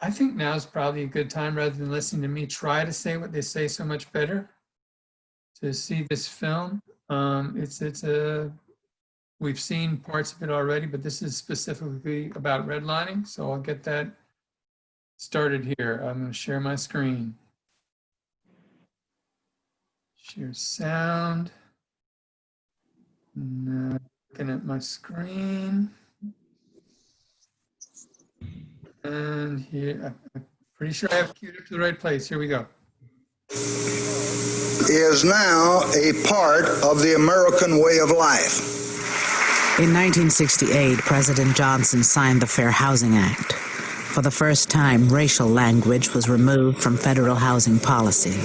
I think now is probably a good time, rather than listening to me try to say what they say so much better, to see this film. We've seen parts of it already, but this is specifically about redlining, so I'll get that started here. I'm going to share my screen. Share sound. Now looking at my screen. And here, I'm pretty sure I have queued up to the right place. Here we go. Is now a part of the American way of life. In 1968, President Johnson signed the Fair Housing Act. For the first time, racial language was removed from federal housing policy.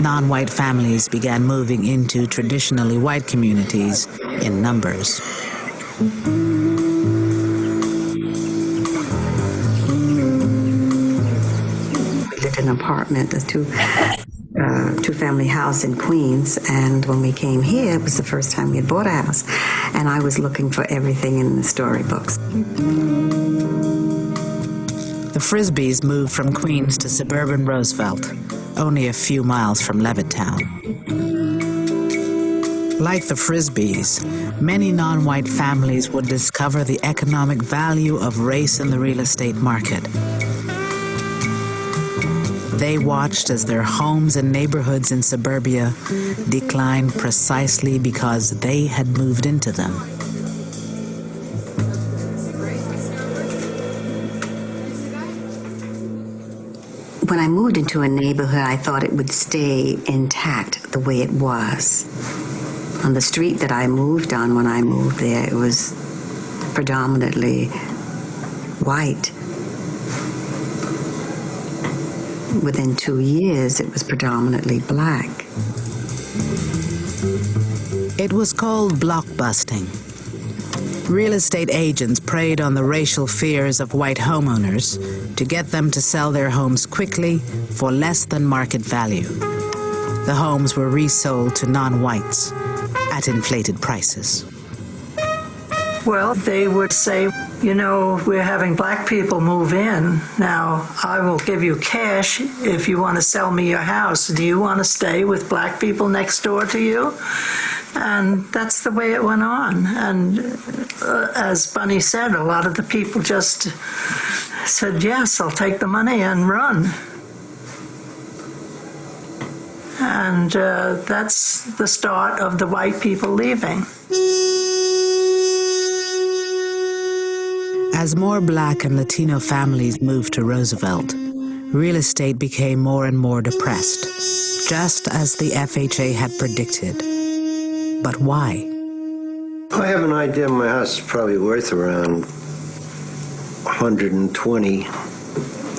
Non-white families began moving into traditionally white communities in numbers. We lived in an apartment, a two-family house in Queens, and when we came here, it was the first time we had bought a house, and I was looking for everything in the storybooks. The Frisbees moved from Queens to suburban Roosevelt, only a few miles from Levittown. Like the Frisbees, many non-white families would discover the economic value of race in the real estate market. They watched as their homes and neighborhoods in suburbia declined precisely because they had moved into them. When I moved into a neighborhood, I thought it would stay intact the way it was. On the street that I moved on when I moved there, it was predominantly white. Within 2 years, it was predominantly black. It was called blockbusting. Real estate agents preyed on the racial fears of white homeowners to get them to sell their homes quickly for less than market value. The homes were resold to non-whites at inflated prices. Well, they would say, you know, we're having black people move in. Now, I will give you cash if you want to sell me your house. Do you want to stay with black people next door to you? And that's the way it went on. And as Bunny said, a lot of the people just said, yes, I'll take the money and run. And that's the start of the white people leaving. As more black and Latino families moved to Roosevelt, real estate became more and more depressed, just as the FHA had predicted. But why? I have an idea my house is probably worth around 120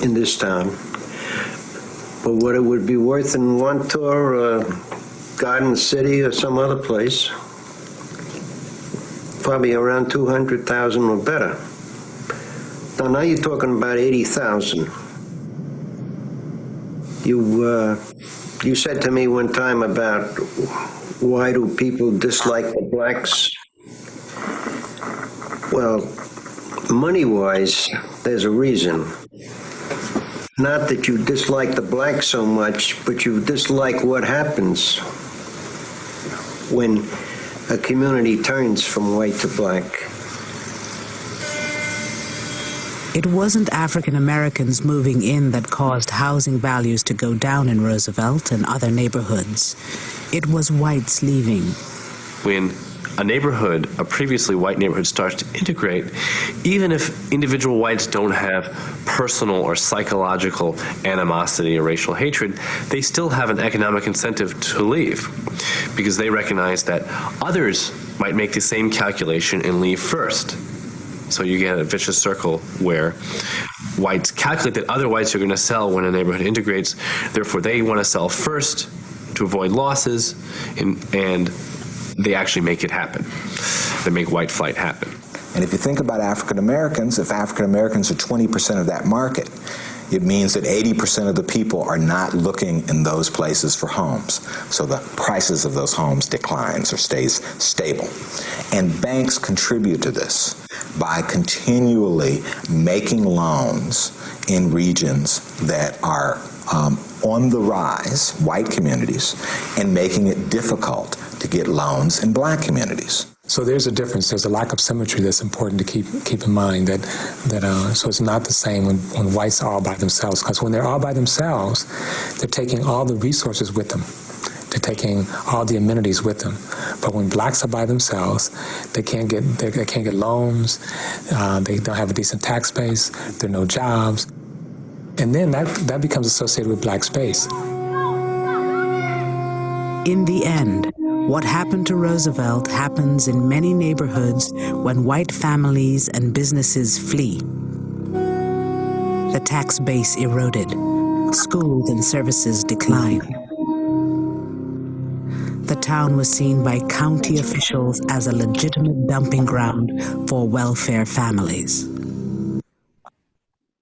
in this town. But what it would be worth in Wantor or Garden City or some other place, probably around 200,000 or better. Now you're talking about 80,000. You said to me one time about why do people dislike the blacks? Well, money-wise, there's a reason. Not that you dislike the blacks so much, but you dislike what happens when a community turns from white to black. It wasn't African Americans moving in that caused housing values to go down in Roosevelt and other neighborhoods. It was whites leaving. When a neighborhood, a previously white neighborhood, starts to integrate, even if individual whites don't have personal or psychological animosity or racial hatred, they still have an economic incentive to leave because they recognize that others might make the same calculation and leave first. So you get a vicious circle where whites calculate that other whites are going to sell when a neighborhood integrates, therefore they want to sell first to avoid losses, and they actually make it happen. They make white flight happen. And if you think about African Americans, if African Americans are 20% of that market, it means that 80% of the people are not looking in those places for homes. So the prices of those homes declines or stays stable. And banks contribute to this by continually making loans in regions that are on the rise, white communities, and making it difficult to get loans in black communities. So there's a difference. There's a lack of symmetry that's important to keep in mind. So it's not the same when whites are all by themselves. Because when they're all by themselves, they're taking all the resources with them. They're taking all the amenities with them. But when blacks are by themselves, they can't get loans. They don't have a decent tax base. There are no jobs, and then that becomes associated with black space. In the end, what happened to Roosevelt happens in many neighborhoods when white families and businesses flee. The tax base eroded. Schools and services declined. The town was seen by county officials as a legitimate dumping ground for welfare families.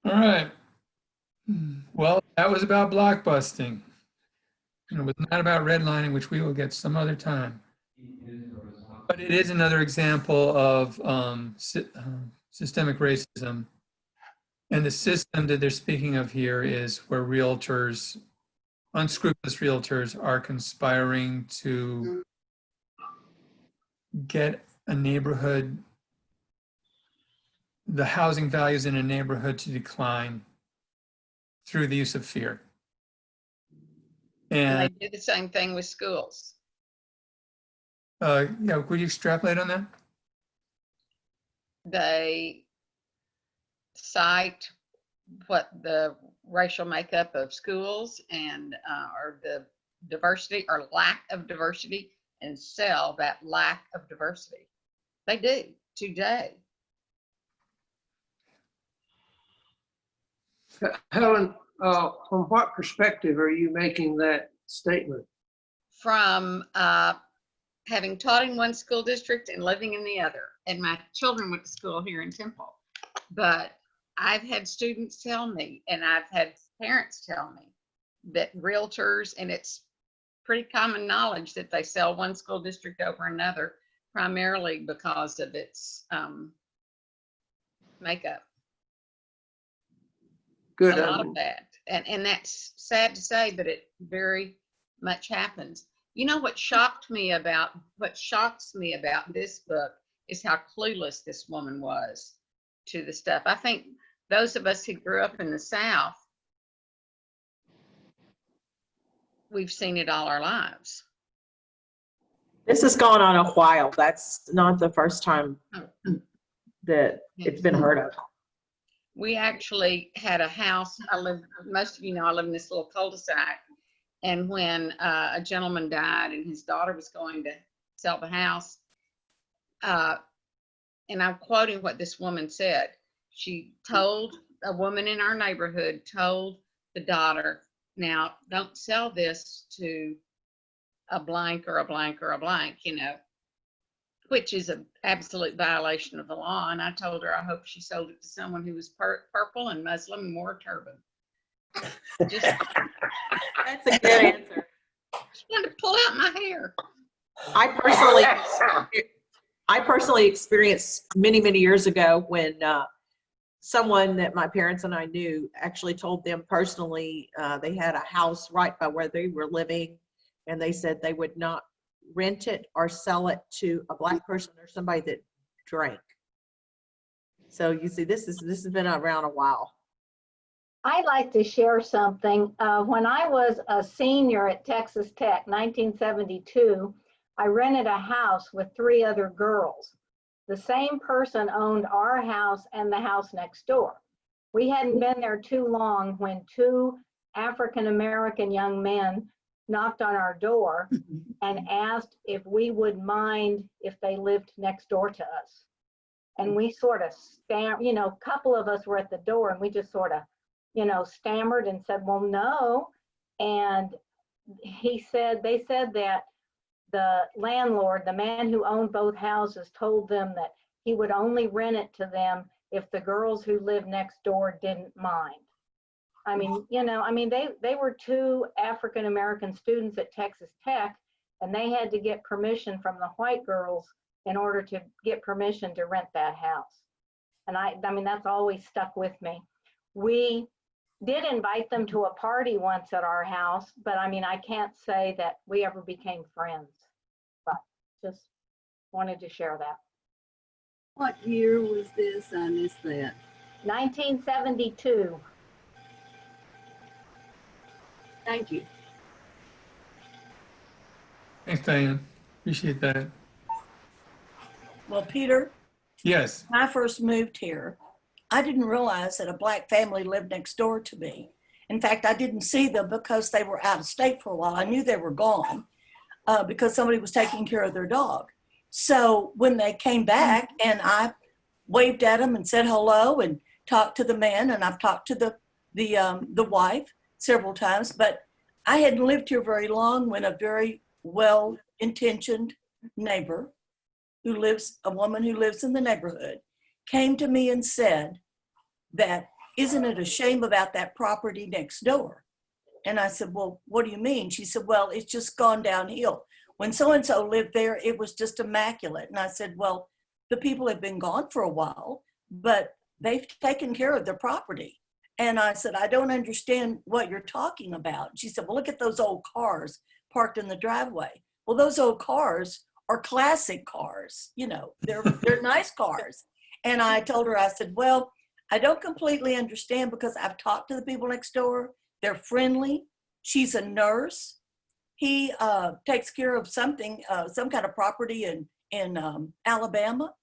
All right. Well, that was about blockbusting. It was not about redlining, which we will get some other time. But it is another example of systemic racism. And the system that they're speaking of here is where realtors, unscrupulous realtors, are conspiring to get a neighborhood, the housing values in a neighborhood to decline through the use of fear. And And they do the same thing with schools. yeah, could you extrapolate on that? They cite what the racial makeup of schools and or the diversity or lack of diversity, and sell that lack of diversity. They do today. Helen, from what perspective are you making that statement? From having taught in one school district and living in the other. And my children went to school here in Temple. But I've had students tell me, and I've had parents tell me, that realtors, and it's pretty common knowledge that they sell one school district over another, primarily because of its makeup. Good. A lot of that. And that's sad to say, but it very much happens. You know what shocks me about this book is how clueless this woman was to the stuff. I think those of us who grew up in the South, we've seen it all our lives. This has gone on a while. That's not the first time that it's been heard of. We actually had a house. Most of you know, I live in this little cul-de-sac. And when a gentleman died and his daughter was going to sell the house, and I'm quoting what this woman said. She told a woman in our neighborhood, told the daughter, now don't sell this to a blank or a blank or a blank, you know, which is an absolute violation of the law. And I told her I hope she sold it to someone who was purple and Muslim and wore a turban. Just, That's a good answer. just wanted to pull out my hair. I personally experienced many years ago when someone that my parents and I knew actually told them personally they had a house right by where they were living, and they said they would not rent it or sell it to a black person or somebody that drank. So you see, this has been around a while. I'd like to share something. When I was a senior at Texas Tech, 1972, I rented a house with 3 other girls. The same person owned our house and the house next door. We hadn't been there too long when 2 African-American young men knocked on our door and asked if we would mind if they lived next door to us. And we sort of stammered, you know, a couple of us were at the door and we just sort of, you know, stammered and said, well, no. And they said that the landlord, the man who owned both houses, told them that he would only rent it to them if the girls who lived next door didn't mind. I mean, they were two African American students at Texas Tech, and they had to get permission from the white girls in order to get permission to rent that house. And I mean, that's always stuck with me. We did invite them to a party once at our house, but I mean, I can't say that we ever became friends, but just wanted to share that. What year was this? I missed that. 1972. Thank you. Thanks, Diane. Appreciate that. Well, Peter, Yes. when I first moved here, I didn't realize that a Black family lived next door to me. In fact, I didn't see them because they were out of state for a while. I knew they were gone because somebody was taking care of their dog. So when they came back and I waved at them and said hello and talked to the man, and I've talked to the wife several times, but I hadn't lived here very long when a very well-intentioned neighbor a woman who lives in the neighborhood, came to me and said that, isn't it a shame about that property next door? And I said, well, what do you mean? She said, well, it's just gone downhill. When so-and-so lived there, it was just immaculate. And I said, well, the people have been gone for a while, but they've taken care of their property. And I said, I don't understand what you're talking about. She said, well, look at those old cars parked in the driveway. Well, those old cars are classic cars, they're nice cars. And I told her, I said, well, I don't completely understand because I've talked to the people next door. They're friendly. She's a nurse. He takes care of something, some kind of property in Alabama.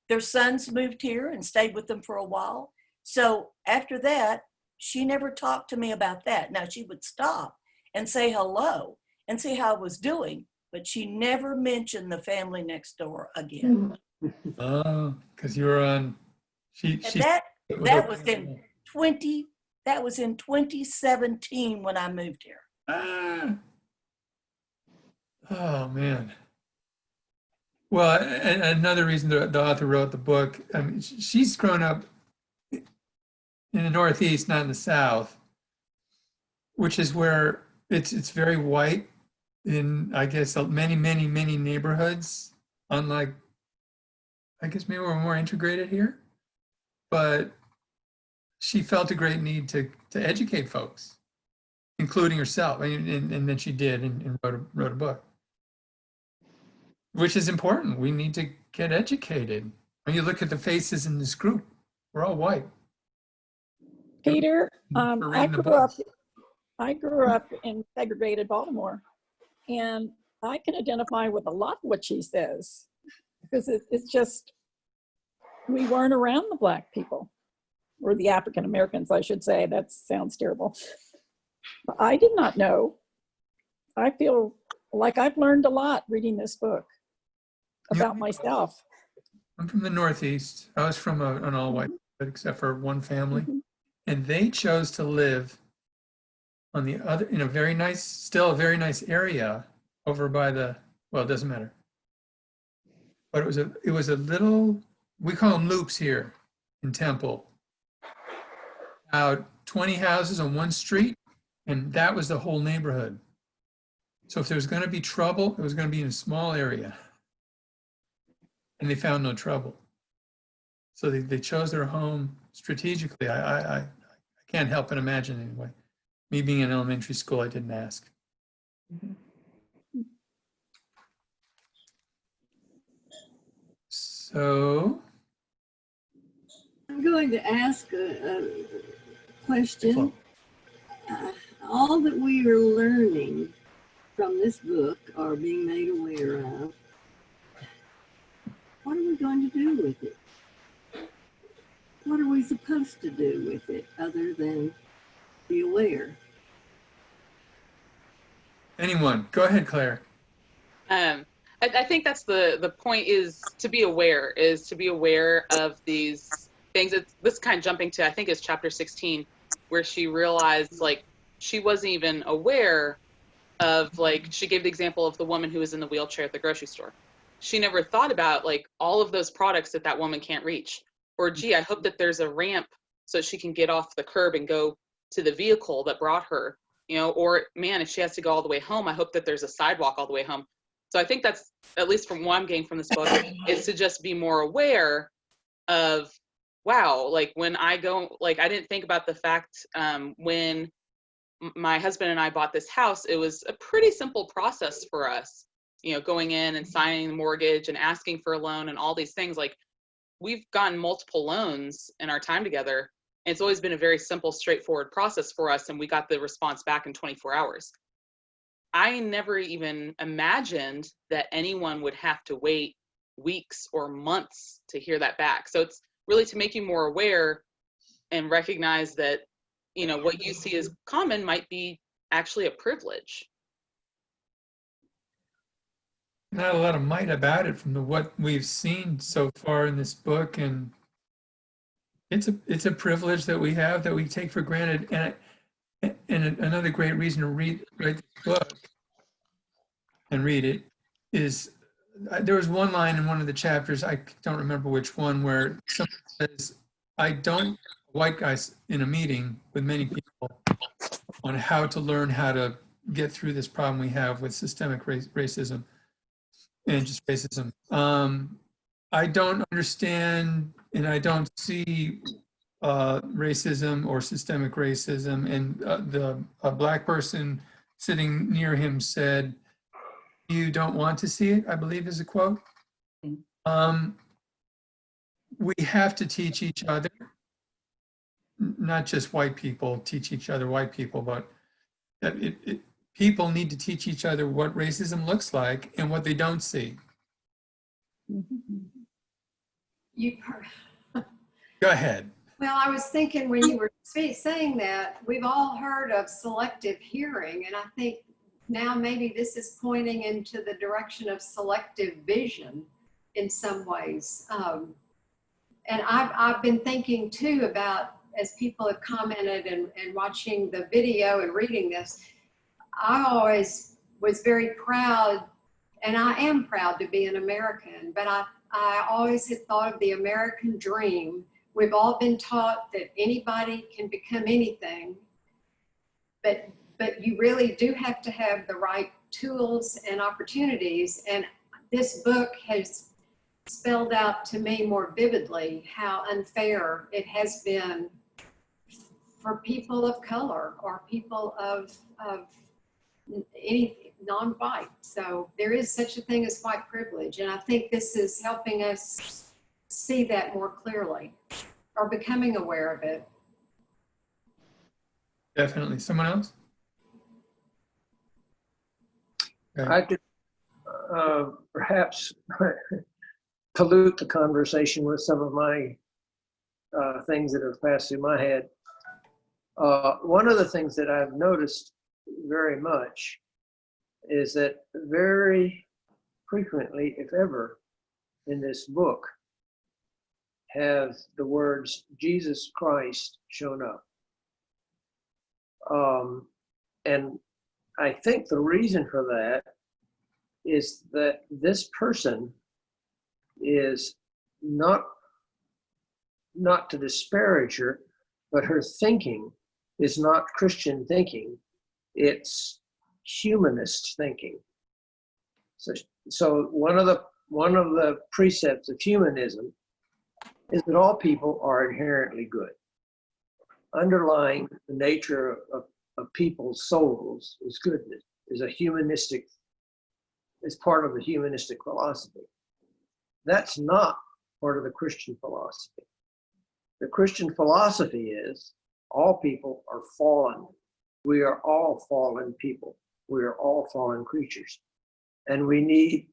Their sons moved here and stayed with them for a while. So after that, she never talked to me about that. Now she would stop and say hello and see how I was doing, but she never mentioned the family next door again. Oh, because you were on. That was in 2017 when I moved here. Oh man. Well, another reason the author wrote the book. I mean, she's grown up in the Northeast, not in the South, which is where it's very white in, I guess, many neighborhoods. Unlike, I guess maybe we're more integrated here, but she felt a great need to educate folks, including herself, and then she did and wrote a book, which is important. We need to get educated. When you look at the faces in this group, we're all white. Peter, I grew up in segregated Baltimore, and I can identify with a lot of what she says, because it's just, we weren't around the Black people, or the African Americans, I should say. That sounds terrible. I did not know. I feel like I've learned a lot reading this book about myself. I'm from the Northeast. I was from an all-white, except for one family, and they chose to live on the other, in a very nice, still a very nice area over by the, well, it doesn't matter. But it was a little, we call them loops here in Temple. About 20 houses on one street, and that was the whole neighborhood. So if there was going to be trouble, it was going to be in a small area. And they found no trouble. So they chose their home strategically. I can't help but imagine anyway. Me being in elementary school, I didn't ask. So I'm going to ask a question. All that we are learning from this book or being made aware of, what are we going to do with it? What are we supposed to do with it other than be aware? Anyone? Go ahead, Claire. I think that's the point, is to be aware of these things. This kind of jumping to, I think it's chapter 16, where she realized like she wasn't even aware of, like, she gave the example of the woman who was in the wheelchair at the grocery store. She never thought about like all of those products that woman can't reach. Or, gee, I hope that there's a ramp so she can get off the curb and go to the vehicle that brought her, you know, or man, if she has to go all the way home, I hope that there's a sidewalk all the way home. So I think that's, at least from what I'm getting from this book, is to just be more aware of, wow, like when I go, like I didn't think about the fact when my husband and I bought this house, it was a pretty simple process for us, you know, going in and signing the mortgage and asking for a loan and all these things. Like we've gotten multiple loans in our time together. And it's always been a very simple, straightforward process for us. And we got the response back in 24 hours. I never even imagined that anyone would have to wait weeks or months to hear that back. So it's really to make you more aware and recognize that, you know, what you see as common might be actually a privilege. Not a lot of might about it from what we've seen so far in this book, and it's a privilege that we have that we take for granted. And another great reason to write this book and read it is there was one line in one of the chapters, I don't remember which one, where someone says, white guys in a meeting with many people on how to learn how to get through this problem we have with systemic racism and just racism. I don't understand and I don't see racism or systemic racism. And a black person sitting near him said, "You don't want to see it," I believe is a quote. We have to teach each other, not just white people teach each other white people, but people need to teach each other what racism looks like and what they don't see. Go ahead. Well, I was thinking when you were saying that, we've all heard of selective hearing, and I think now maybe this is pointing into the direction of selective vision in some ways. And I've been thinking too about, as people have commented and watching the video and reading this, I always was very proud, and I am proud to be an American, but I always had thought of the American dream. We've all been taught that anybody can become anything, but you really do have to have the right tools and opportunities. And this book has spelled out to me more vividly how unfair it has been for people of color or people of any non-white. So there is such a thing as white privilege. And I think this is helping us see that more clearly or becoming aware of it. Definitely. Someone else? Okay. I could perhaps pollute the conversation with some of my things that have passed through my head. One of the things that I've noticed very much is that very frequently, if ever, in this book have the words Jesus Christ shown up. And I think the reason for that is that this person is not to disparage her, but her thinking is not Christian thinking. It's humanist thinking. So one of the precepts of humanism is that all people are inherently good. Underlying the nature of people's souls is goodness, is part of the humanistic philosophy. That's not part of the Christian philosophy. The Christian philosophy is all people are fallen. We are all fallen people. We are all fallen creatures. And we need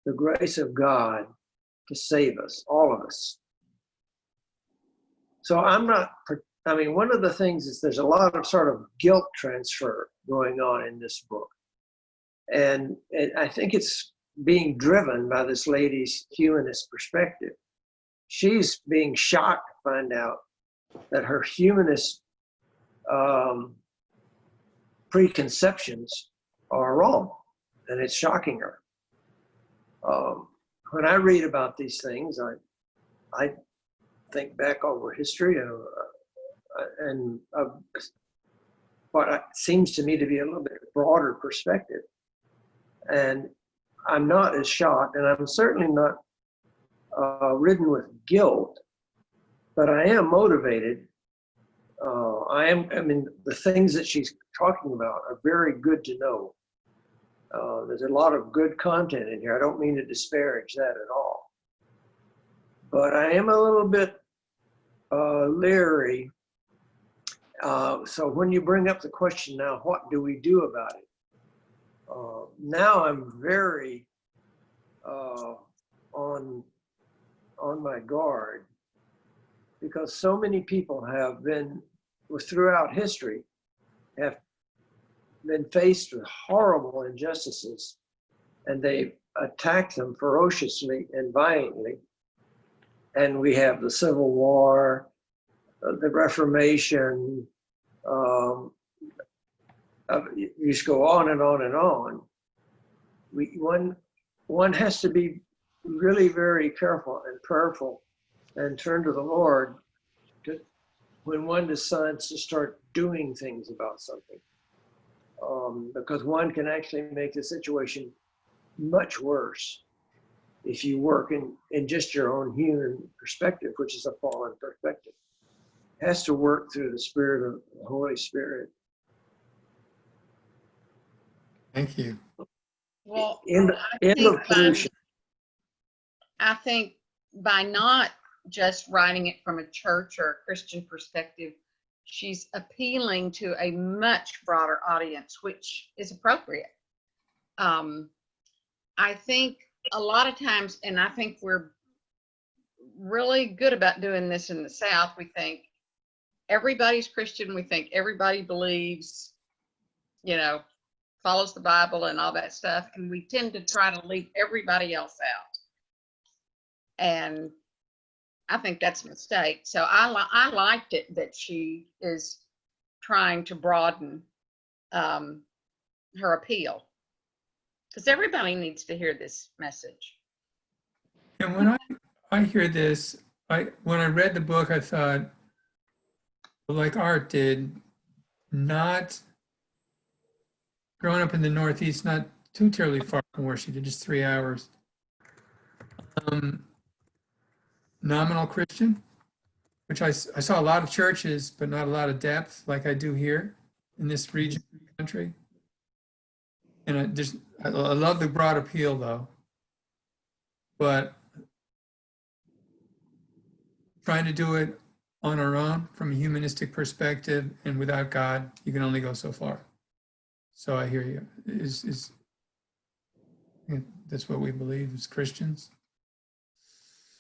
the grace of God to save us, all of us. So one of the things is there's a lot of sort of guilt transfer going on in this book. And I think it's being driven by this lady's humanist perspective. She's being shocked to find out that her humanist preconceptions are wrong, and it's shocking her. When I read about these things, I think back over history and what seems to me to be a little bit broader perspective. And I'm not as shocked, and I'm certainly not ridden with guilt, but I am motivated. I mean, the things that she's talking about are very good to know. There's a lot of good content in here. I don't mean to disparage that at all. But I am a little bit leery. So when you bring up the question now, what do we do about it? Now I'm very on my guard, because so many people have been, throughout history, have been faced with horrible injustices, and they attacked them ferociously and violently. And we have the Civil War, the Reformation, you just go on and on and on. One has to be really very careful and prayerful and turn to the Lord when one decides to start doing things about something. Because one can actually make the situation much worse if you work in just your own human perspective, which is a fallen perspective. It has to work through the Spirit of the Holy Spirit. Thank you. Well, End of pollution. I think by not just writing it from a church or a Christian perspective, she's appealing to a much broader audience, which is appropriate. I think a lot of times, and I think we're really good about doing this in the South, we think everybody's Christian, we think everybody believes, follows the Bible and all that stuff, and we tend to try to leave everybody else out. And I think that's a mistake. So I liked it that she is trying to broaden her appeal, because everybody needs to hear this message. And when I hear this, when I read the book, I thought, like Art did, not growing up in the Northeast, not too terribly far from where she did, just 3 hours. Nominal Christian, which I saw a lot of churches, but not a lot of depth like I do here in this region of the country. And I love the broad appeal though, but trying to do it on our own from a humanistic perspective and without God, you can only go so far. So I hear you. That's what we believe as Christians.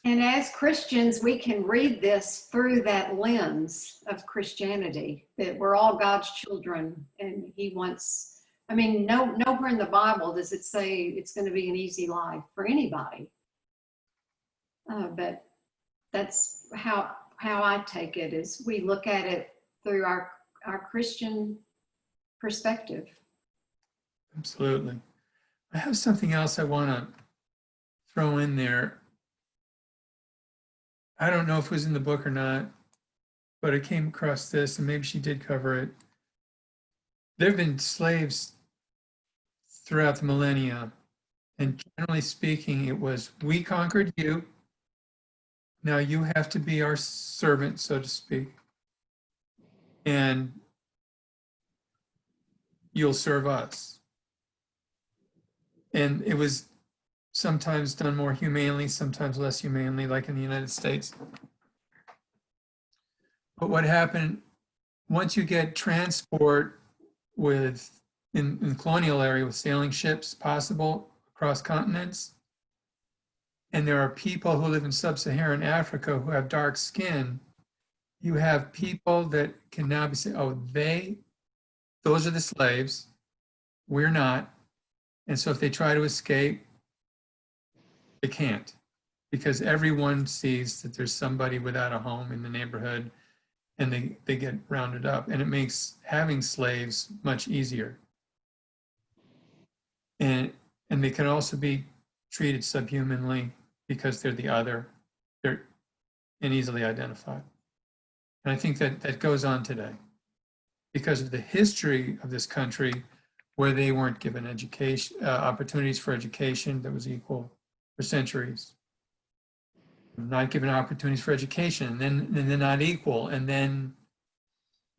And as Christians, we can read this through that lens of Christianity, that we're all God's children, and he wants, nowhere in the Bible does it say it's going to be an easy life for anybody. But that's how I take it, is we look at it through our Christian perspective. Absolutely. I have something else I want to throw in there. I don't know if it was in the book or not, but I came across this, and maybe she did cover it. There have been slaves throughout the millennia, and generally speaking, it was, we conquered you, now you have to be our servant, so to speak, and you'll serve us. And it was sometimes done more humanely, sometimes less humanely, like in the United States. But what happened, once you get transport in colonial area with sailing ships possible across continents, and there are people who live in sub-Saharan Africa who have dark skin, you have people that can now be saying, oh, those are the slaves, we're not. And so if they try to escape, they can't, because everyone sees that there's somebody without a home in the neighborhood, and they get rounded up, and it makes having slaves much easier. And they can also be treated subhumanly because they're the other, they're easily identified. And I think that that goes on today because of the history of this country where they weren't given education, opportunities for education that was equal for centuries. Not given opportunities for education, and then they're not equal. And then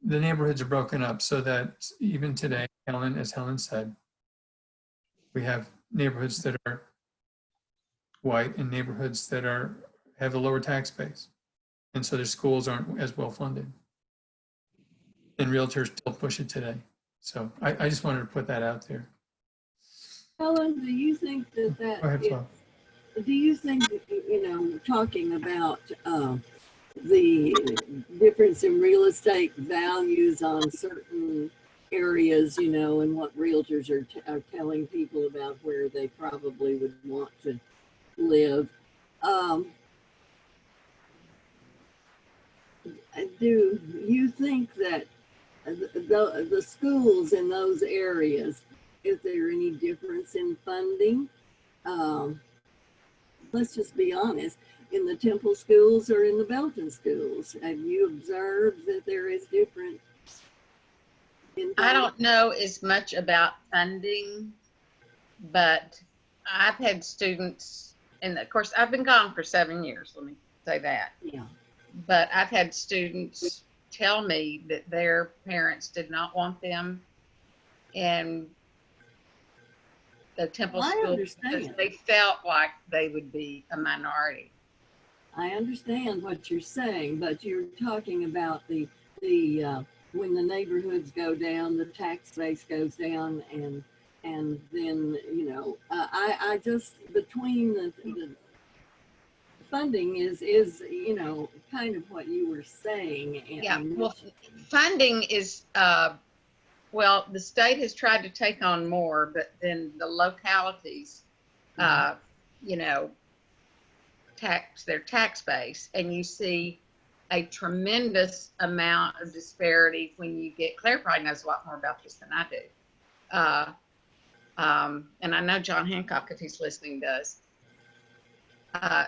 the neighborhoods are broken up so that even today, Helen, as Helen said, we have neighborhoods that are white and neighborhoods that have a lower tax base. And so their schools aren't as well funded. And realtors still push it today. So I just wanted to put that out there. Helen, do you think that Go ahead, Flo. do you think that, you know, talking about the difference in real estate values on certain areas, you know, and what realtors are telling people about where they probably would want to live, do you think that the schools in those areas, is there any difference in funding? Let's just be honest, in the Temple schools or in the Belton schools, have you observed that there is difference in funding? I don't know as much about funding, but I've had students, and of course, I've been gone for 7 years, let me say that. Yeah. But I've had students tell me that their parents did not want them in the Temple Well, I school understand. because they felt like they would be a minority. I understand what you're saying, but you're talking about the when the neighborhoods go down, the tax base goes down, and then, you know, I just, between the funding is, you know, kind of what you were saying. And Yeah, well, funding is, well, the state has tried to take on more, but then the localities, you know, tax their tax base, and you see a tremendous amount of disparity when you get, Claire probably knows a lot more about this than I do. And I know John Hancock, if he's listening, does.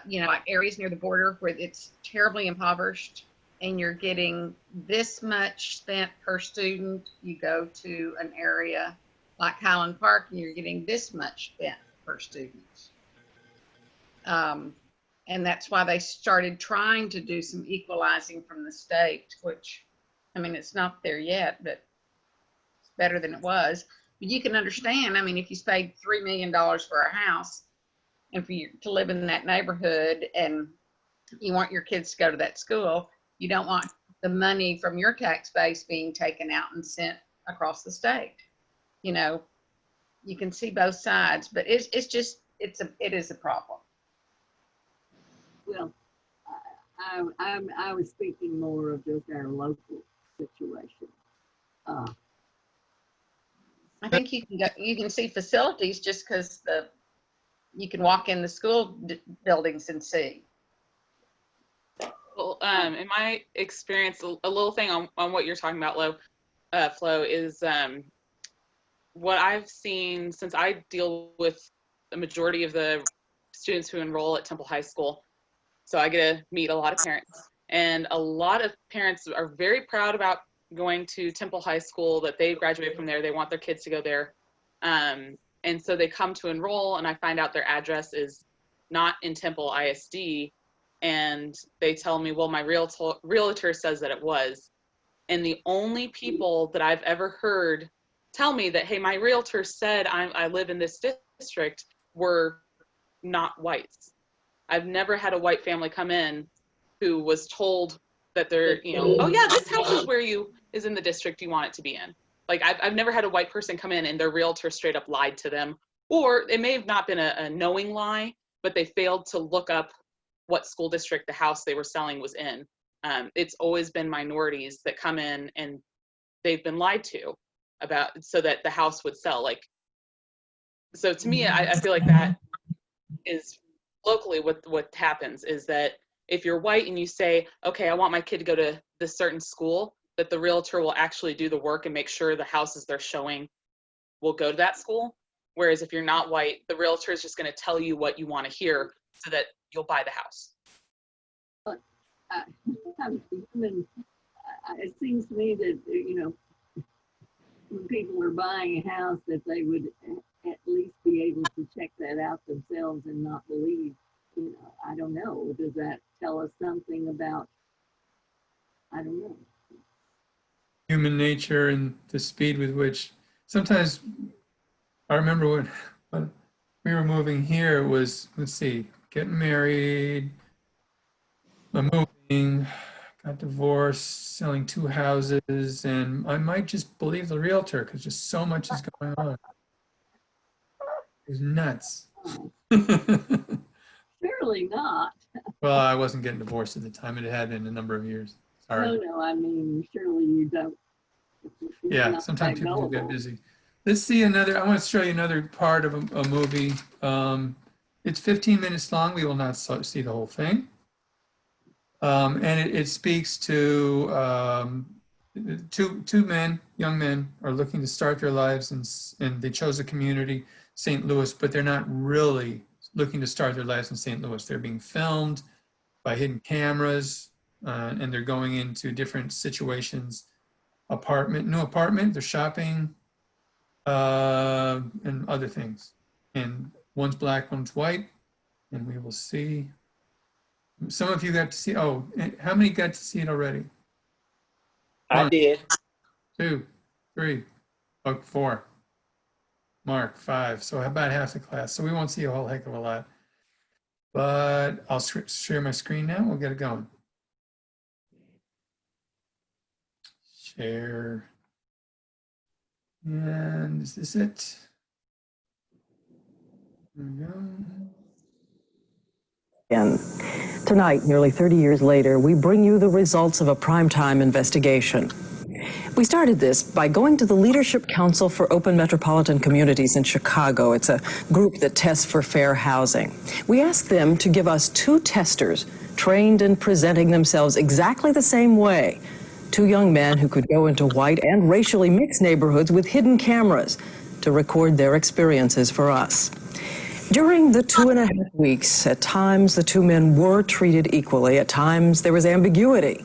You know, like areas near the border where it's terribly impoverished and you're getting this much spent per student. You go to an area like Highland Park and you're getting this much spent per student. And that's why they started trying to do some equalizing from the state, which, I mean, it's not there yet, but it's better than it was. But you can understand, I mean, if you paid $3 million for a house and for you to live in that neighborhood and you want your kids to go to that school, you don't want the money from your tax base being taken out and sent across the state. You know, you can see both sides, but it is a problem. well, I was speaking more of just our local situation. I think you can see facilities just because you can walk in the school buildings and see. Well, in my experience, a little thing on what you're talking about, Flo, is what I've seen since I deal with the majority of the students who enroll at Temple High School. So I get to meet a lot of parents, and a lot of parents are very proud about going to Temple High School, that they graduated from there. They want their kids to go there. And so they come to enroll, and I find out their address is not in Temple ISD. And they tell me, well, my realtor says that it was. And the only people that I've ever heard tell me that, hey, my realtor said I live in this district were not whites. I've never had a white family come in who was told that they're, you know, oh yeah, this house is in the district you want it to be in. Like I've never had a white person come in and their realtor straight up lied to them, or it may have not been a knowing lie, but they failed to look up what school district the house they were selling was in. It's always been minorities that come in and they've been lied to about so that the house would sell. Like, so to me, I feel like that is locally what happens is that if you're white and you say, okay, I want my kid to go to this certain school, that the realtor will actually do the work and make sure the houses they're showing will go to that school. Whereas if you're not white, the realtor is just going to tell you what you want to hear so that you'll buy the house. I'm a human it seems to me that, when people are buying a house, that they would at least be able to check that out themselves and not believe, I don't know. Does that tell us something about, I don't know. Human nature and the speed with which sometimes I remember when we were moving here, it was, let's see, getting married, moving, got divorced, selling 2 houses, and I might just believe the realtor because just so much is going on. It was nuts. Surely not. Well, I wasn't getting divorced at the time. It had been a number of years. Sorry. No, I mean, surely you don't. Yeah, sometimes people do get busy. Let's see another, I want to show you another part of a movie. It's 15 minutes long. We will not see the whole thing. And it speaks to two men, young men, are looking to start their lives, and they chose a community, St. Louis, but they're not really looking to start their lives in St. Louis. They're being filmed by hidden cameras, and they're going into different situations. New apartment, they're shopping, and other things. And one's black, one's white, and we will see. Some of you got to see, oh, how many got to see it already? I did. 2, 3, 4, Mark, 5. So about half the class. So we won't see a whole heck of a lot. But I'll share my screen now. We'll get it going. Share. And is this it? There we go. And tonight, nearly 30 years later, we bring you the results of a primetime investigation. We started this by going to the Leadership Council for Open Metropolitan Communities in Chicago. It's a group that tests for fair housing. We asked them to give us 2 testers trained in presenting themselves exactly the same way. 2 young men who could go into white and racially mixed neighborhoods with hidden cameras to record their experiences for us. During the 2.5 weeks, at times the 2 men were treated equally, at times there was ambiguity.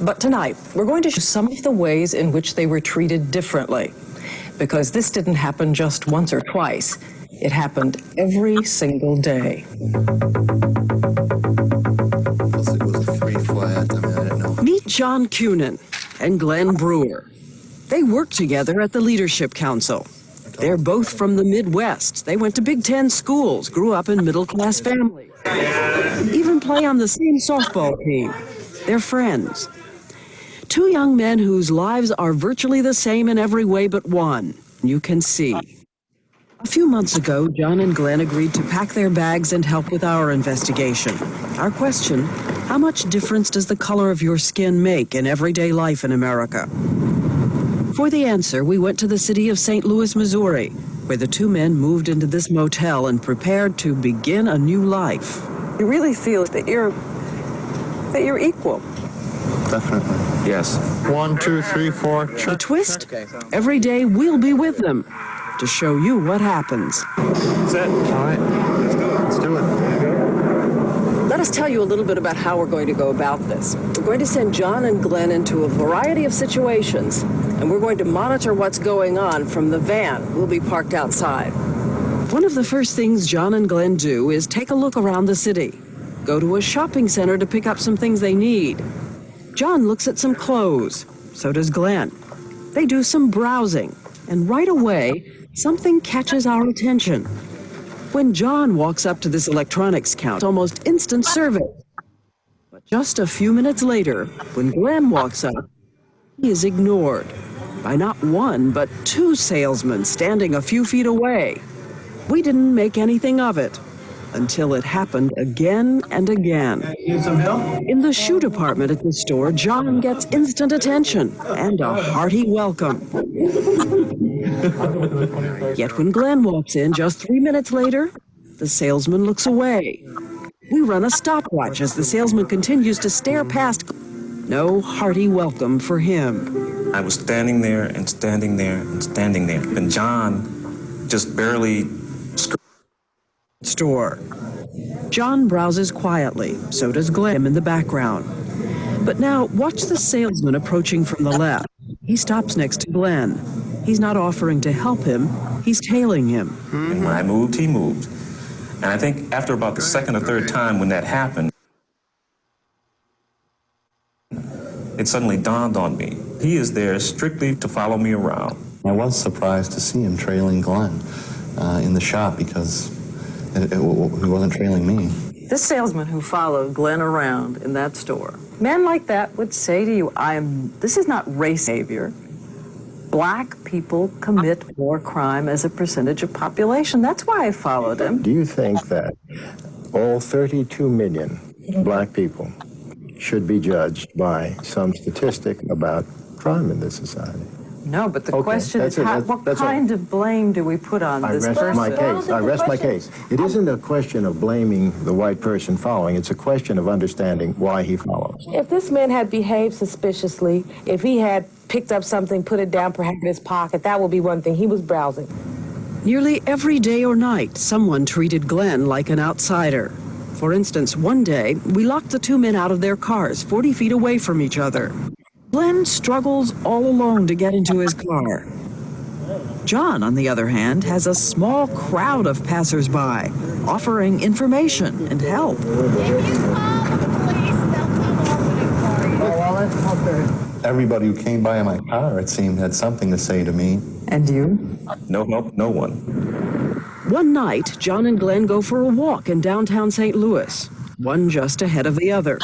But tonight, we're going to show some of the ways in which they were treated differently, because this didn't happen just once or twice. It happened every single day. Meet John Cunin and Glenn Brewer. They work together at the Leadership Council. They're both from the Midwest. They went to Big Ten schools, grew up in middle-class families, even play on the same softball team. They're friends. 2 young men whose lives are virtually the same in every way but one. You can see. A few months ago, John and Glenn agreed to pack their bags and help with our investigation. Our question, how much difference does the color of your skin make in everyday life in America? For the answer, we went to the city of St. Louis, Missouri, where the 2 men moved into this motel and prepared to begin a new life. You really feel that you're equal. Definitely. Yes. 1, 2, 3, 4. The twist? Every day we'll be with them to show you what happens. That's it. All right. Let's do it. Let's do it. Let us tell you a little bit about how we're going to go about this. We're going to send John and Glenn into a variety of situations, and we're going to monitor what's going on from the van. We'll be parked outside. One of the first things John and Glenn do is take a look around the city, go to a shopping center to pick up some things they need. John looks at some clothes, so does Glenn. They do some browsing, and right away, something catches our attention. When John walks up to this electronics counter, almost instant service. But just a few minutes later, when Glenn walks up, he is ignored by not 1, but 2 salesmen standing a few feet away. We didn't make anything of it until it happened again and again. In the shoe department at the store, John gets instant attention and a hearty welcome. Yet when Glenn walks in just 3 minutes later, the salesman looks away. We run a stopwatch as the salesman continues to stare past. No hearty welcome for him. I was standing there and standing there and standing there, and John just barely store. John browses quietly, so does Glenn in the background. But now, watch the salesman approaching from the left. He stops next to Glenn. He's not offering to help him, he's tailing him. And when I moved, he moved. And I think after about the second or third time when that happened, it suddenly dawned on me. He is there strictly to follow me around. I was surprised to see him trailing Glenn in the shop because he wasn't trailing me. This salesman who followed Glenn around in that store, men like that would say to you, this is not race behavior. Black people commit more crime as a percentage of population. That's why I followed him. Do you think that all 32 million black people should be judged by some statistic about crime in this society? No, but the Okay, question is, what kind of blame do we put on this person? I rest my case. It isn't a question of blaming the white person following. It's a question of understanding why he follows. If this man had behaved suspiciously, if he had picked up something, put it down perhaps in his pocket, that would be one thing. He was browsing. Nearly every day or night, someone treated Glenn like an outsider. For instance, one day, we locked the two men out of their cars, 40 feet away from each other. Glenn struggles all alone to get into his car. John, on the other hand, has a small crowd of passersby, offering information and help. Everybody who came by in my car, it seemed, had something to say to me. And you? No help, no one. One night, John and Glenn go for a walk in downtown St. Louis, one just ahead of the other.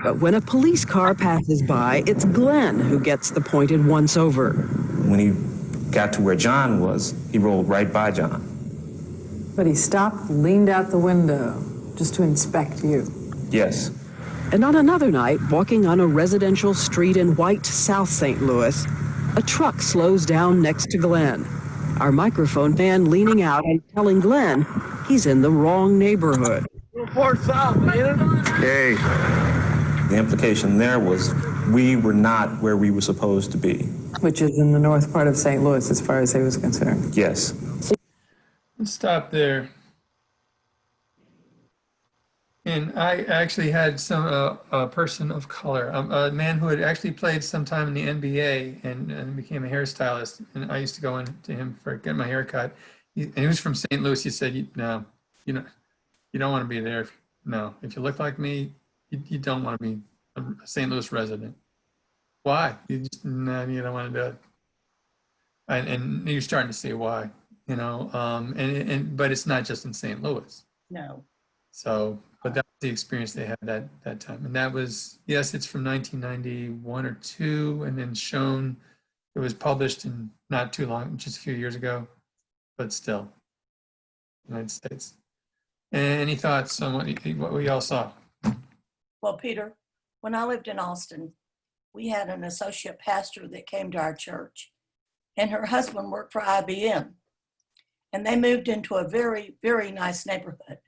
But when a police car passes by, it's Glenn who gets the pointed once-over. When he got to where John was, he rolled right by John. But he stopped, leaned out the window, just to inspect you. Yes. And on another night, walking on a residential street in white South St. Louis, a truck slows down next to Glenn. Our microphone man leaning out and telling Glenn he's in the wrong neighborhood. Hey. The implication there was we were not where we were supposed to be. Which is in the north part of St. Louis, as far as he was concerned. Yes. Let's stop there. And I actually had a person of color, a man who had actually played some time in the NBA and became a hairstylist. And I used to go in to him for getting my hair cut. And he was from St. Louis. He said, "No, you don't want to be there. No, if you look like me, you don't want to be a St. Louis resident. Why? No, you don't want to do it." And you're starting to see why, but it's not just in St. Louis. No. So, but that was the experience they had that time. And that was, yes, it's from 1991 or 2, and then shown, it was published in not too long, just a few years ago, but still, United States. Any thoughts on what we all saw? Well, Peter, when I lived in Austin, we had an associate pastor that came to our church, and her husband worked for IBM. And they moved into a very, very nice neighborhood.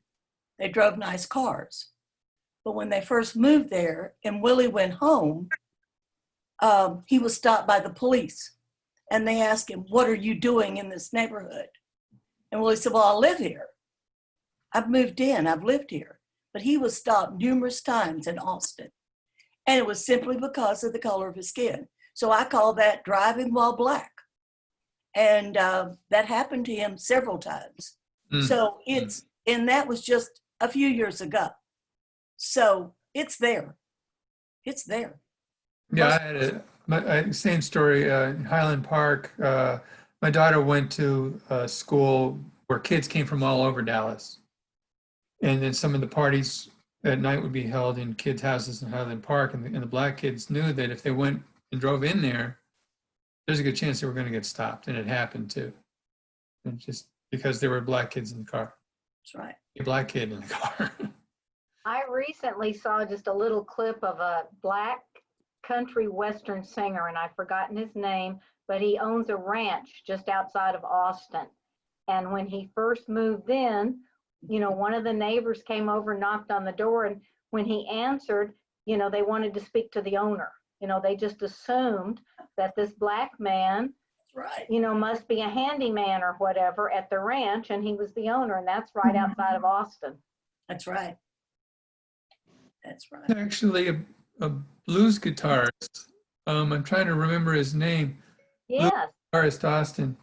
They drove nice cars. But when they first moved there and Willie went home, he was stopped by the police. And they asked him, "What are you doing in this neighborhood?" And Willie said, "Well, I live here. I've moved in, I've lived here." But he was stopped numerous times in Austin. And it was simply because of the color of his skin. So I call that driving while black. And that happened to him several times. So and that was just a few years ago. So it's there. It's there. Yeah, I had same story, Highland Park. My daughter went to a school where kids came from all over Dallas. And then some of the parties at night would be held in kids' houses in Highland Park. And the black kids knew that if they went and drove in there, there's a good chance they were going to get stopped. And it happened too. And just because there were black kids in the car. That's right. A black kid in the car. I recently saw just a little clip of a black country western singer, and I've forgotten his name, but he owns a ranch just outside of Austin. And when he first moved in, one of the neighbors came over and knocked on the door, and when he answered, they wanted to speak to the owner. They just assumed that this black man, right, must be a handyman or whatever at the ranch, and he was the owner, and that's right outside of Austin. That's right. That's right. Actually, a blues guitarist. I'm trying to remember his name. Blues Yes, guitarist Austin.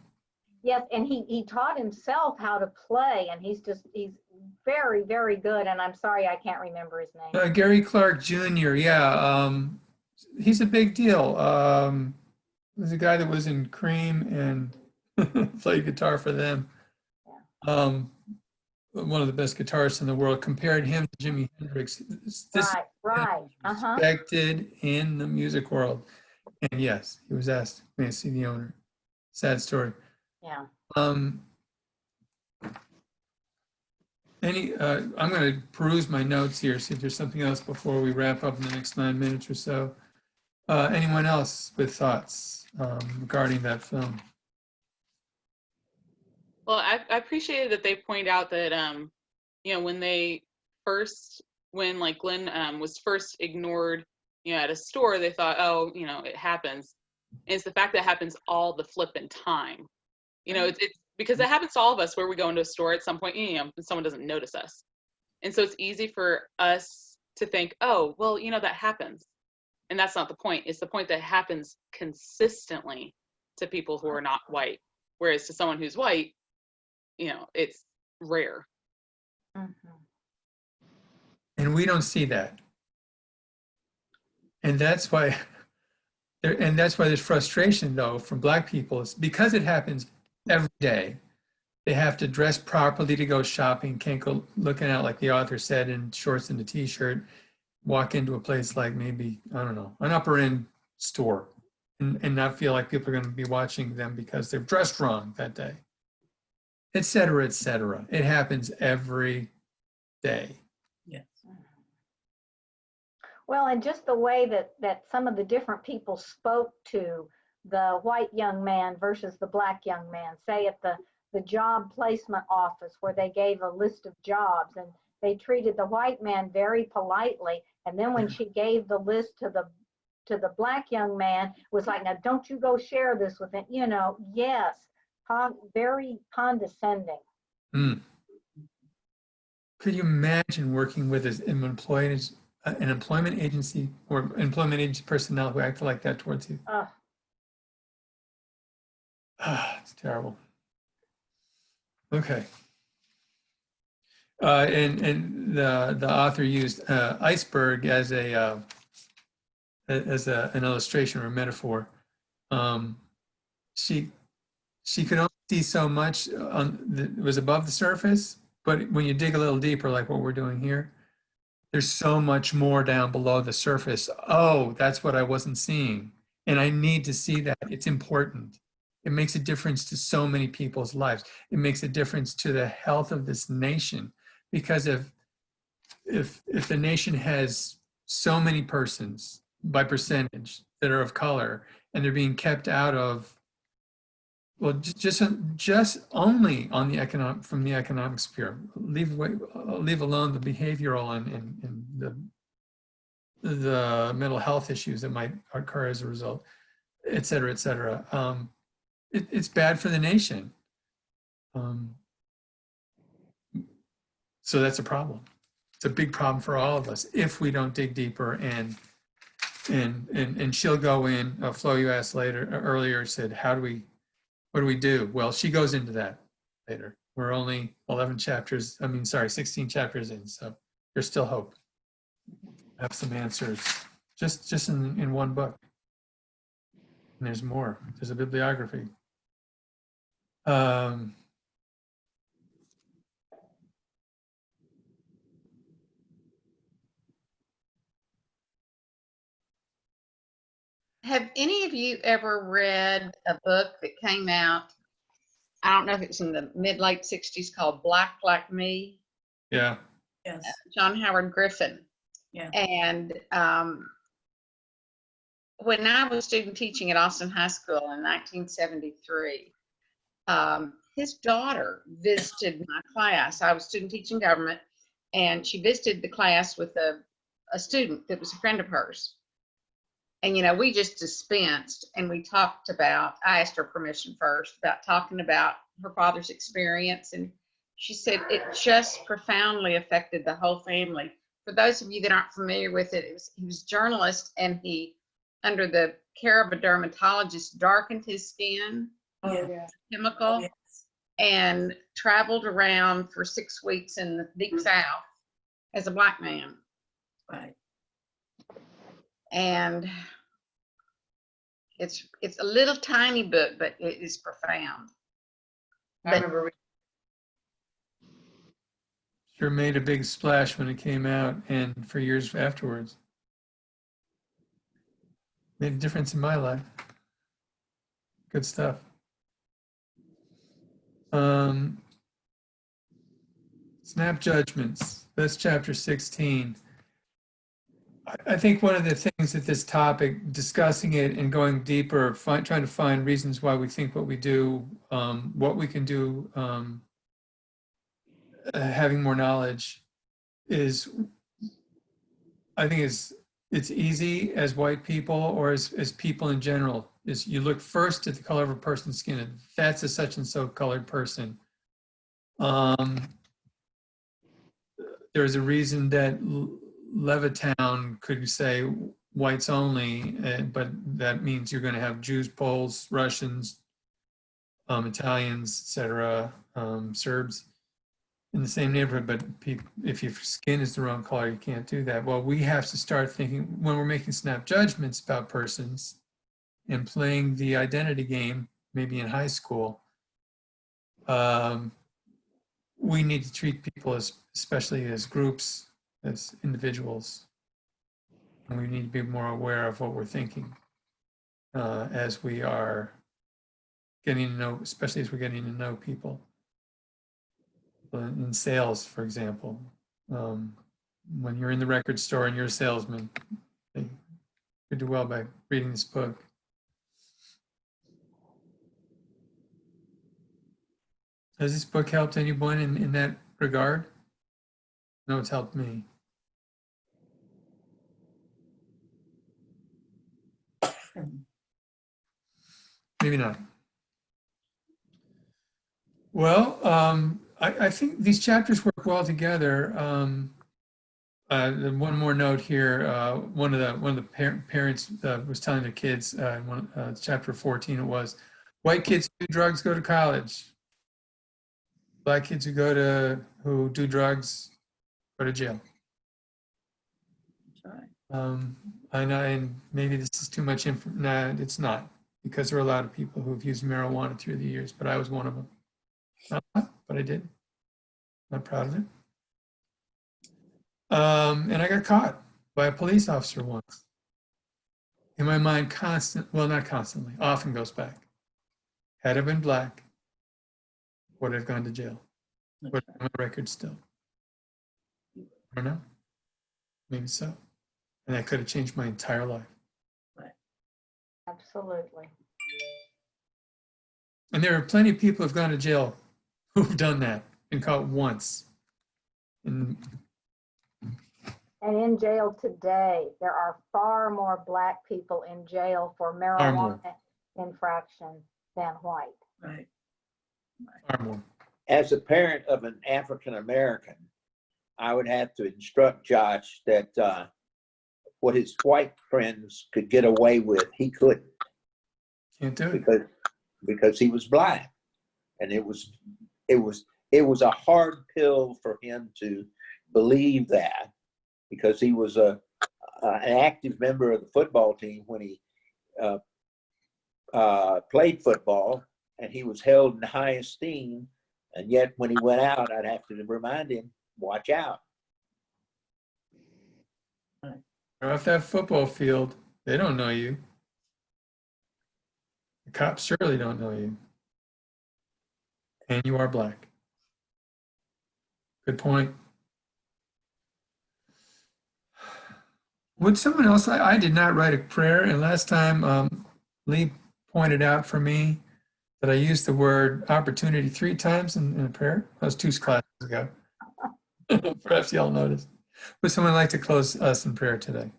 yes, and he taught himself how to play, and he's very, very good. And I'm sorry, I can't remember his name. Gary Clark Jr. Yeah, he's a big deal. There's a guy that was in Cream and played guitar for them. One of the best guitarists in the world. Compared him to Jimi Hendrix. This Right. respected in the music world. And yes, he was asked, may I see the owner? Sad story. Yeah. I'm going to peruse my notes here, see if there's something else before we wrap up in the next 9 minutes or so. Anyone else with thoughts regarding that film? Well, I appreciated that they point out that, when like Glenn was first ignored, at a store, they thought, oh, it happens. And it's the fact that it happens all the flipping time. It's because it happens to all of us where we go into a store at some point, someone doesn't notice us. And so it's easy for us to think, oh, well, that happens. And that's not the point. It's the point that it happens consistently to people who are not white. Whereas to someone who's white, it's rare. And we don't see that. And that's why there's frustration, though, from Black people. It's because it happens every day. They have to dress properly to go shopping, can't go looking out, like the author said, in shorts and a t-shirt, walk into a place like maybe, I don't know, an upper end store and not feel like people are going to be watching them because they've dressed wrong that day, et cetera, et cetera. It happens every day. Yes. Well, and just the way that some of the different people spoke to the white young man versus the Black young man, say at the job placement office where they gave a list of jobs, and they treated the white man very politely. And then when she gave the list to the Black young man, it was like, now don't you go share this with him, yes, very condescending. Could you imagine working with an employment agency or employment agency personnel who acted like that towards you? It's terrible. Okay. And the author used iceberg as an illustration or a metaphor. She could only see so much that was above the surface, but when you dig a little deeper, like what we're doing here, there's so much more down below the surface. Oh, that's what I wasn't seeing. And I need to see that. It's important. It makes a difference to so many people's lives. It makes a difference to the health of this nation. Because if the nation has so many persons by percentage that are of color and they're being kept out of, well, just only on the from the economic sphere, leave alone the behavioral and the mental health issues that might occur as a result, et cetera, et cetera. It's bad for the nation. So that's a problem. It's a big problem for all of us if we don't dig deeper and she'll go in. Flo, you asked earlier, said, what do we do? Well, she goes into that later. We're only 16 chapters in, so there's still hope. Have some answers just in one book. And there's more. There's a bibliography. Have any of you ever read a book that came out, I don't know if it's in the mid-late 60s, called Black Like Me? Yeah. Yes. John Howard Griffin. Yeah. And when I was student teaching at Austin High School in 1973, his daughter visited my class. I was student teaching government, and she visited the class with a student that was a friend of hers. And, we just dispensed, and we talked about, I asked her permission first about talking about her father's experience. And she said it just profoundly affected the whole family for those of you that aren't familiar with it, he was a journalist, and he, under the care of a dermatologist, darkened his skin, chemical, and traveled around for 6 weeks in the deep South as a black man. Right. And it's a little tiny book, but it is profound. I remember Sure made a big splash when it came out and for years afterwards. Made a difference in my life. Good stuff. Snap judgments. That's chapter 16. I think one of the things that this topic, discussing it and going deeper, trying to find reasons why we think what we do, what we can do, having more knowledge is, I think it's easy as white people or as people in general, is you look first at the color of a person's skin, and that's a such and so colored person. There's a reason that Levittown could say whites only, but that means you're going to have Jews, Poles, Russians, Italians, etc., Serbs in the same neighborhood. But if your skin is the wrong color, you can't do that. Well, we have to start thinking when we're making snap judgments about persons and playing the identity game, maybe in high school. We need to treat people especially as groups, as individuals. And we need to be more aware of what we're thinking as we are getting to know, especially as we're getting to know people. In sales, for example, when you're in the record store and you're a salesman, you could do well by reading this book. Has this book helped anyone in that regard? No, it's helped me. Maybe not. Well, I think these chapters work well together. One more note here. One of the parents was telling their kids, chapter 14 it was, white kids who do drugs go to college. Black kids who do drugs go to jail. I know, and maybe this is too much info. No, it's not, because there are a lot of people who've used marijuana through the years, but I was one of them. But I did. Not proud of it. And I got caught by a police officer once. In my mind, not constantly, often goes back. Had I been black, would I have gone to jail? Would I have my record still? I don't know. Maybe so. And that could have changed my entire life. Absolutely. And there are plenty of people who've gone to jail who've done that, been caught once. And in jail today, there are far more black people in jail for marijuana infraction than white. Right. Far more. As a parent of an African American, I would have to instruct Josh that what his white friends could get away with, he couldn't. Can't do it. Because he was black, and it was a hard pill for him to believe that, because he was an active member of the football team when he played football, and he was held in high esteem. And yet, when he went out, I'd have to remind him, watch out. Off that football field, they don't know you. The cops surely don't know you. And you are black. Good point. Would someone else, I did not write a prayer, and last time Lee pointed out for me that I used the word opportunity 3 times in a prayer. That was 2 classes ago. Perhaps y'all noticed. Would someone like to close us in prayer today?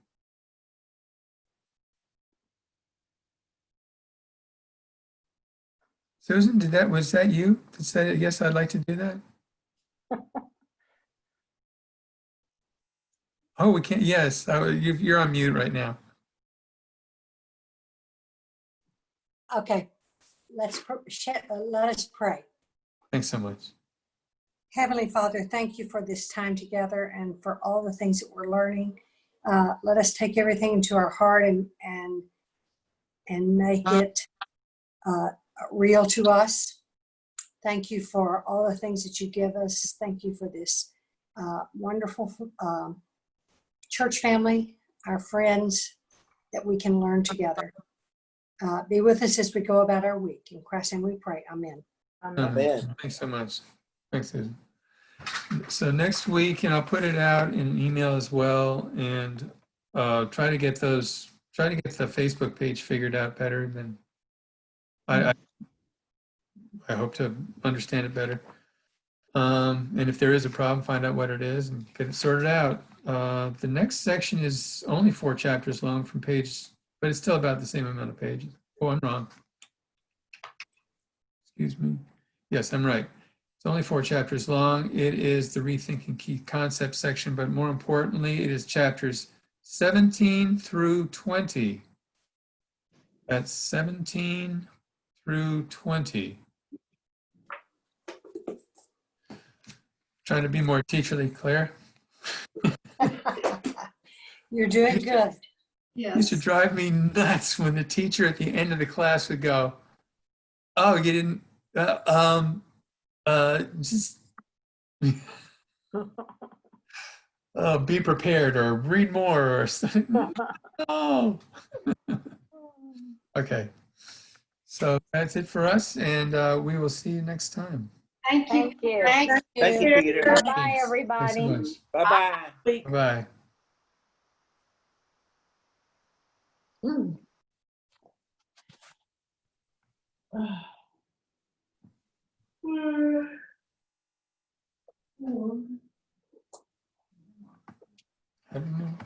Susan, was that you that said, yes, I'd like to do that? Oh, we can't. Yes, you're on mute right now. Okay, let us pray. Thanks so much. Heavenly Father, thank you for this time together and for all the things that we're learning. Let us take everything into our heart and make it real to us. Thank you for all the things that you give us. Thank you for this wonderful church family, our friends, that we can learn together. Be with us as we go about our week. In Christ's name we pray. Amen. Amen. Thanks so much. Thanks, Susan. So next week, and I'll put it out in an email as well, and try to get the Facebook page figured out better. Than I hope to understand it better. And if there is a problem, find out what it is and get it sorted out. The next section is only 4 chapters long from page, but it's still about the same amount of pages. Oh, I'm wrong. Excuse me. Yes, I'm right. It's only 4 chapters long. It is the Rethinking Key Concepts section, but more importantly, it is chapters 17 through 20. That's 17 through 20. Trying to be more teacherly, Claire. You're doing good. It used to drive me nuts when the teacher at the end of the class would go, "Oh, you didn't, just be prepared or read more or something." No. Okay. So that's it for us, and we will see you next time. Thank you. Thank you. Thank you, Peter. Bye-bye, Thanks so everybody. much. Bye-bye. Bye-bye. I don't know.